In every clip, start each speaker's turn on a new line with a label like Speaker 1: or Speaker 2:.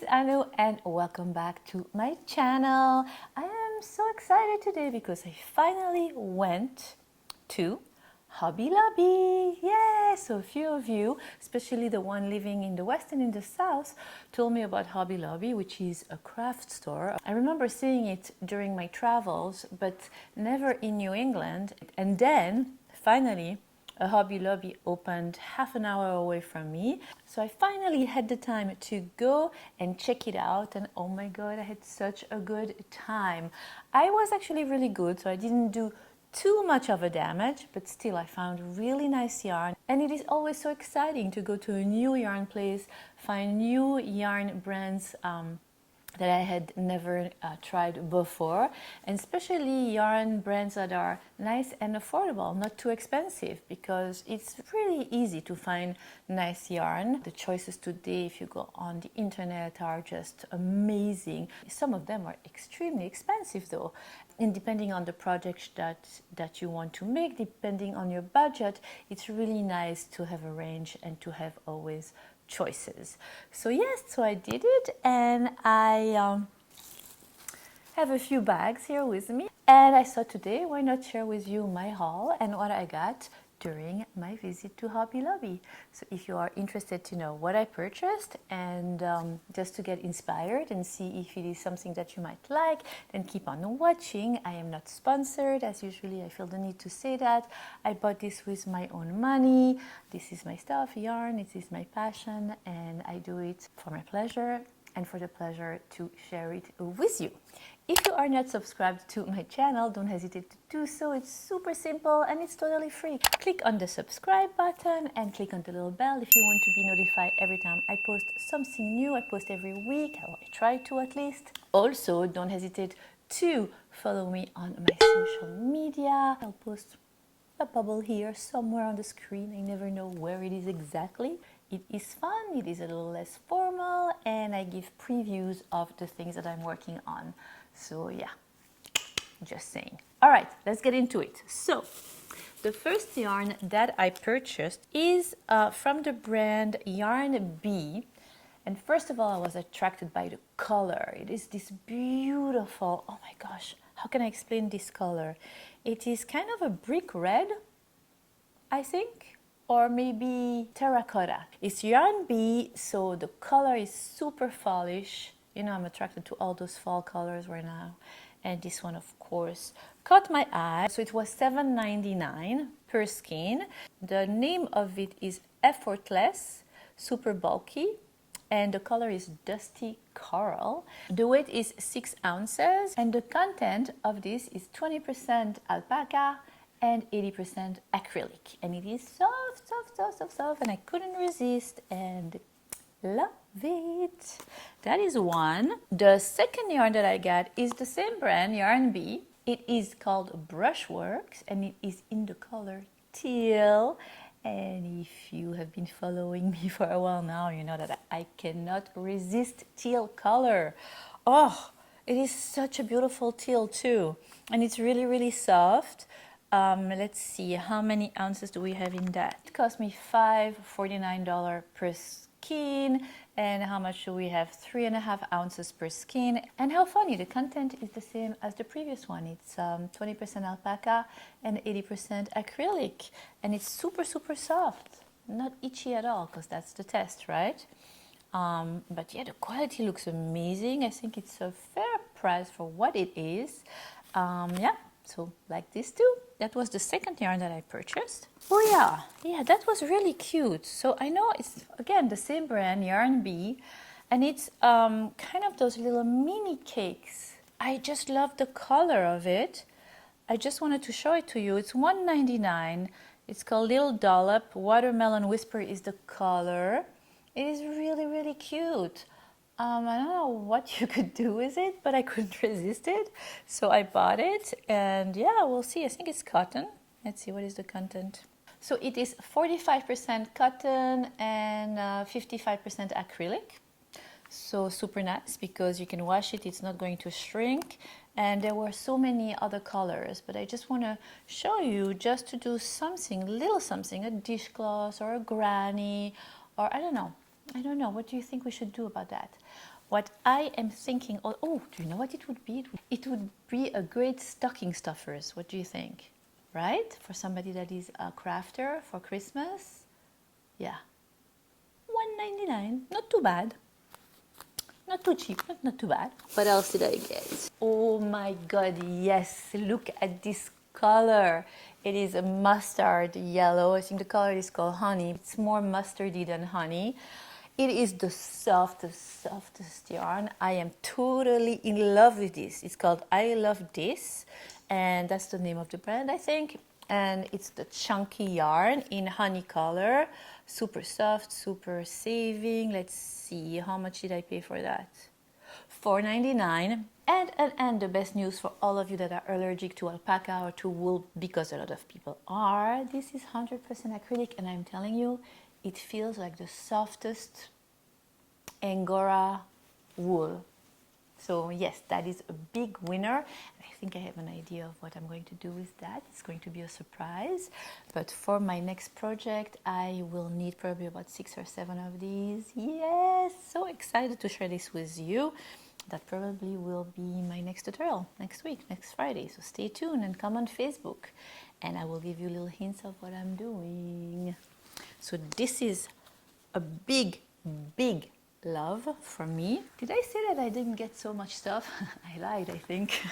Speaker 1: is Annoo and welcome back to my channel. I am so excited today because I finally went to Hobby Lobby. Yay! So a few of you, especially the one living in the West and in the South, told me about Hobby Lobby, which is a craft store. I remember seeing it during my travels, but never in New England. And then finally a Hobby Lobby opened half an hour away from me. So I finally had the time to go and check it out, and oh my god, I had such a good time. I was actually really good, so I didn't do too much of a damage, but still I found really nice yarn. And it is always so exciting to go to a new yarn place, find new yarn brands that I had never tried before, and especially yarn brands that are nice and affordable, not too expensive, because it's really easy to find nice yarn. The choices today, if you go on the internet, are just amazing. Some of them are extremely expensive though, and depending on the project that you want to make, depending on your budget, it's really nice to have a range and to have always choices. So yes, so I did it, and I have a few bags here with me, and I thought today why not share with you my haul and what I got during my visit to Hobby Lobby. So if you are interested to know what I purchased and just to get inspired and see if it is something that you might like, then keep on watching. I am not sponsored, as usually I feel the need to say that. I bought this with my own money. This is my stuff, yarn, it is my passion, and I do it for my pleasure and for the pleasure to share it with you. If you are not subscribed to my channel, don't hesitate to do so. It's super simple and it's totally free. Click on the subscribe button and click on the little bell if you want to be notified every time I post something new. I post every week, or I try to at least. Also, don't hesitate to follow me on my social media. I'll post a bubble here somewhere on the screen. I never know where it is exactly. It is fun, it is a little less formal, and I give previews of the things that I'm working on. So yeah, just saying. All right, let's get into it. So the first yarn that I purchased is from the brand Yarn Bee. And first of all, I was attracted by the color. It is this beautiful, oh my gosh, how can I explain this color? It is kind of a brick red, I think, or maybe terracotta. It's Yarn Bee, so the color is super fallish. You know, I'm attracted to all those fall colors right now. And this one, of course, caught my eye. So it was $7.99 per skein. The name of it is Effortless, super bulky, and the color is Dusty Coral. The weight is 6 ounces, and the content of this is 20% alpaca and 80% acrylic. And it is soft, soft, soft, soft, soft, and I couldn't resist and love it. That is one. The second yarn that I got is the same brand, Yarn Bee. It is called Brushworks, and it is in the color Teal. And if you have been following me for a while now, you know that I cannot resist teal color. Oh, it is such a beautiful teal too. And it's really, really soft. Let's see, how many ounces do we have in that? It cost me $5.49 per skein. And how much do we have? 3.5 ounces per skein. And how funny, the content is the same as the previous one. It's 20% alpaca and 80% acrylic. And it's super, super soft. Not itchy at all, because that's the test, right? But yeah, the quality looks amazing. I think it's a fair price for what it is. Yeah. So like this too. That was the second yarn that I purchased. Oh yeah, that was really cute. So I know it's again the same brand, Yarn Bee, and it's kind of those little mini cakes. I just love the color of it. I just wanted to show it to you. It's $1.99. It's called Little Dollop. Watermelon Whisper is the color. It is really, really cute. I don't know what you could do with it, but I couldn't resist it. So I bought it, and yeah, we'll see. I think it's cotton. Let's see, what is the content? So it is 45% cotton and 55% acrylic. So super nice because you can wash it, it's not going to shrink. And there were so many other colors, but I just want to show you just to do something, little something, a dishcloth or a granny, or I don't know. What do you think we should do about that? What I am thinking, oh, do you know what it would be? It would be a great stocking stuffers. What do you think? Right? For somebody that is a crafter for Christmas? Yeah. $1.99. Not too bad. Not too cheap, but not too bad. What else did I get? Oh my god, yes. Look at this color. It is a mustard yellow. I think the color is called honey. It's more mustardy than honey. It is the softest yarn. I am totally in love with this. It's called I Love This, and that's the name of the brand, I think. And it's the chunky yarn in honey color. Super soft, super saving. Let's see, how much did I pay for that? $4.99. And the best news for all of you that are allergic to alpaca or to wool, because a lot of people are, this is 100% acrylic, and I'm telling you, it feels like the softest Angora wool. So yes, that is a big winner. I think I have an idea of what I'm going to do with that. It's going to be a surprise. But for my next project, I will need probably about 6 or 7 of these. Yes, so excited to share this with you. That probably will be my next tutorial next week, next Friday. So stay tuned and come on Facebook, and I will give you little hints of what I'm doing. So this is a big love for me. Did I say that I didn't get so much stuff? I lied, I think.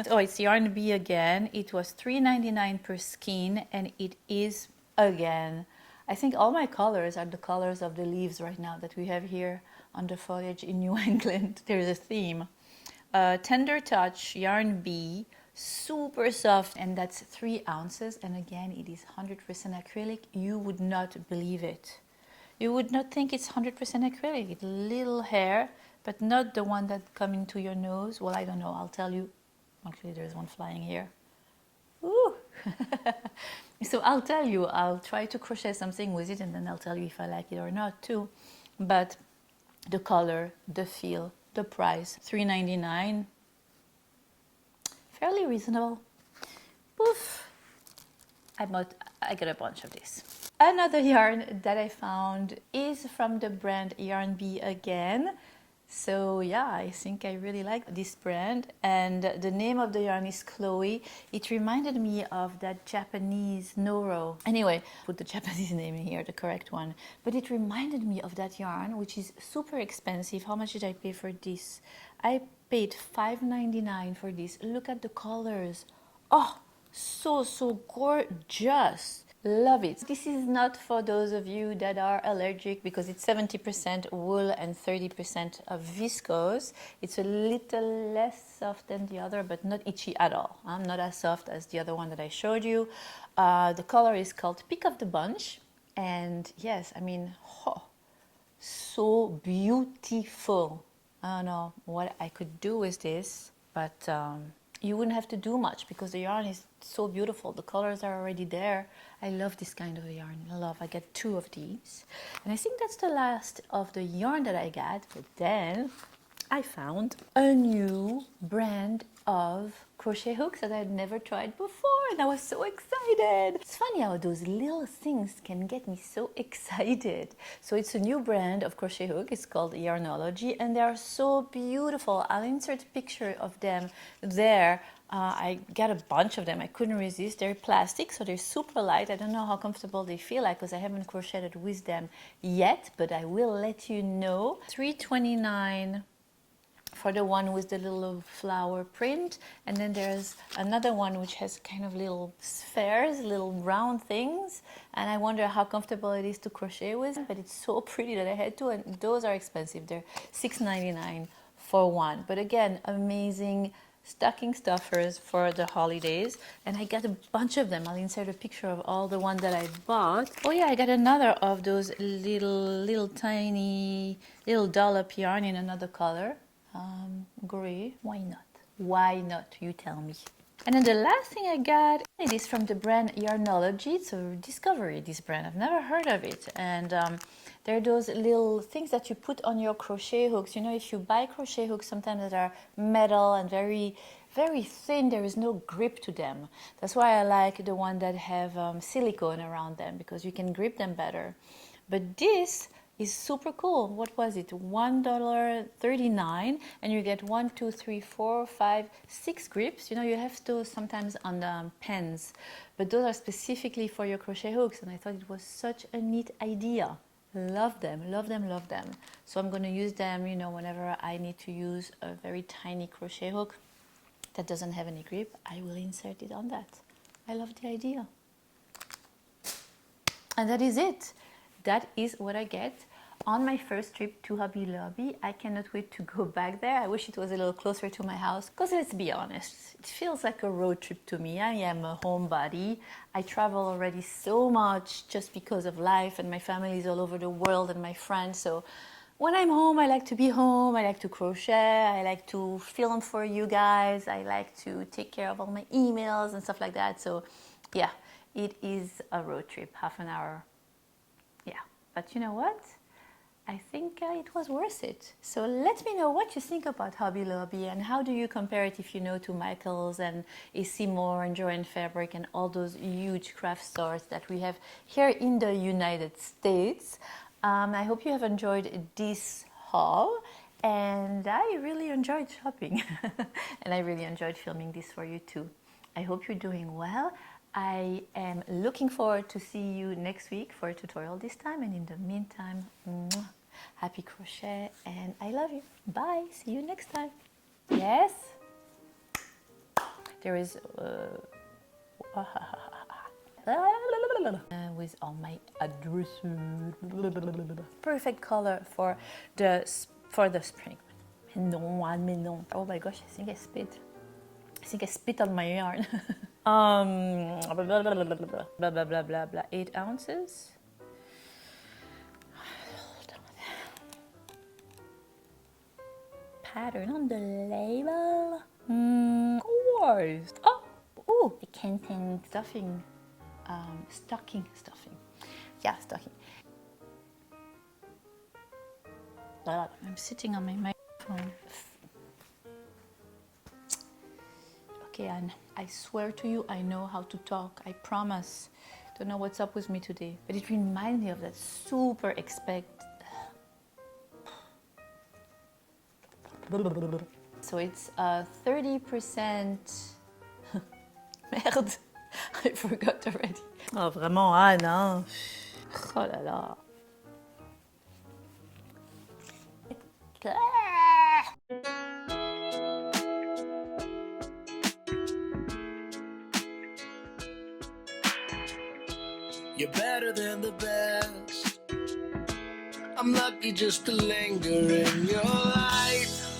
Speaker 1: Oh, it's Yarn Bee again. It was $3.99 per skein, and it is, again, I think all my colors are the colors of the leaves right now that we have here on the foliage in New England. There's a theme. Tender Touch Yarn Bee, super soft, and that's 3 ounces. And again, it is 100% acrylic. You would not believe it. You would not think it's 100% acrylic. It's little hair, but not the one that come into your nose. Well, I don't know. I'll tell you. Actually, there's one flying here. Ooh. So I'll tell you. I'll try to crochet something with it, and then I'll tell you if I like it or not too. But the color, the feel, the price, $3.99. Fairly reasonable. Poof. I got a bunch of this. Another yarn that I found is from the brand Yarn Bee again. So yeah, I think I really like this brand, and the name of the yarn is Chloe. It reminded me of that Japanese Noro. Anyway, put the Japanese name in here, the correct one. But it reminded me of that yarn, which is super expensive. How much did I pay for this? I paid $5.99 for this. Look at the colors. Oh, so gorgeous. Love it. This is not for those of you that are allergic, because it's 70% wool and 30% of viscose. It's a little less soft than the other, but not itchy at all. Not as soft as the other one that I showed you. The color is called Pick of the Bunch. And yes, I mean, so beautiful. I don't know what I could do with this, but you wouldn't have to do much because the yarn is so beautiful. The colors are already there. I love this kind of a yarn. I get 2 of these. And I think that's the last of the yarn that I got. But then I found a new brand of crochet hooks that I had never tried before, and I was so excited. It's funny how those little things can get me so excited. So it's a new brand of crochet hook. It's called Yarnology, and they are so beautiful. I'll insert a picture of them there. I got a bunch of them. I couldn't resist. They're plastic, so they're super light. I don't know how comfortable they feel like because I haven't crocheted with them yet, but I will let you know. $3.29 for the one with the little flower print, and then there's another one which has kind of little spheres, little round things, and I wonder how comfortable it is to crochet with, but it's so pretty that I had to, and those are expensive. They're $6.99 for one, but again, amazing stocking stuffers for the holidays, and I got a bunch of them. I'll insert a picture of all the ones that I bought. Oh yeah, I got another of those little tiny little dollop yarn in another color. Gray. Why not? Why not? You tell me. And then the last thing I got, it is from the brand Yarnology. It's a discovery, this brand. I've never heard of it. And they're those little things that you put on your crochet hooks. You know, if you buy crochet hooks sometimes that are metal and very thin, there is no grip to them. That's why I like the one that have silicone around them, because you can grip them better. But this is super cool. What was it? $1.39, and you get 1, 2, 3, 4, 5, 6 grips. You know, you have those sometimes on the pens, but those are specifically for your crochet hooks, and I thought it was such a neat idea. Love them, love them, love them. So I'm going to use them, you know, whenever I need to use a very tiny crochet hook that doesn't have any grip, I will insert it on that. I love the idea. And that is it. That is what I get on my first trip to Hobby Lobby. I cannot wait to go back there. I wish it was a little closer to my house, because let's be honest, it feels like a road trip to me. I am a homebody. I travel already so much just because of life, and my family is all over the world and my friends. So when I'm home, I like to be home. I like to crochet. I like to film for you guys. I like to take care of all my emails and stuff like that. So yeah, it is a road trip, half an hour. Yeah, but you know what? I think it was worth it. So let me know what you think about Hobby Lobby, and how do you compare it, if you know, to Michael's and Moore and Joann Fabric and all those huge craft stores that we have here in the United States. I hope you have enjoyed this haul, and I really enjoyed shopping and I really enjoyed filming this for you too. I hope you're doing well. I am looking forward to see you next week for a tutorial this time, and in the meantime, happy crochet, and I love you. Bye, see you next time. Yes, there is with all my addresses. Perfect color for the spring. Oh my gosh, I think I spit. On my yarn. Blah, blah, blah, blah, blah. 8 ounces. Pattern on the label. Course. Oh, it contains stuffing. Stocking stuffing. Yeah, stocking. I'm sitting on my microphone. Okay, Anne, I swear to you, I know how to talk. I promise. Don't know what's up with me today, but it reminds me of that super So it's 30%. Merde, I forgot already. Oh, vraiment, Anne, hein? Oh là là.
Speaker 2: You're better than the best. I'm lucky just to linger in your light.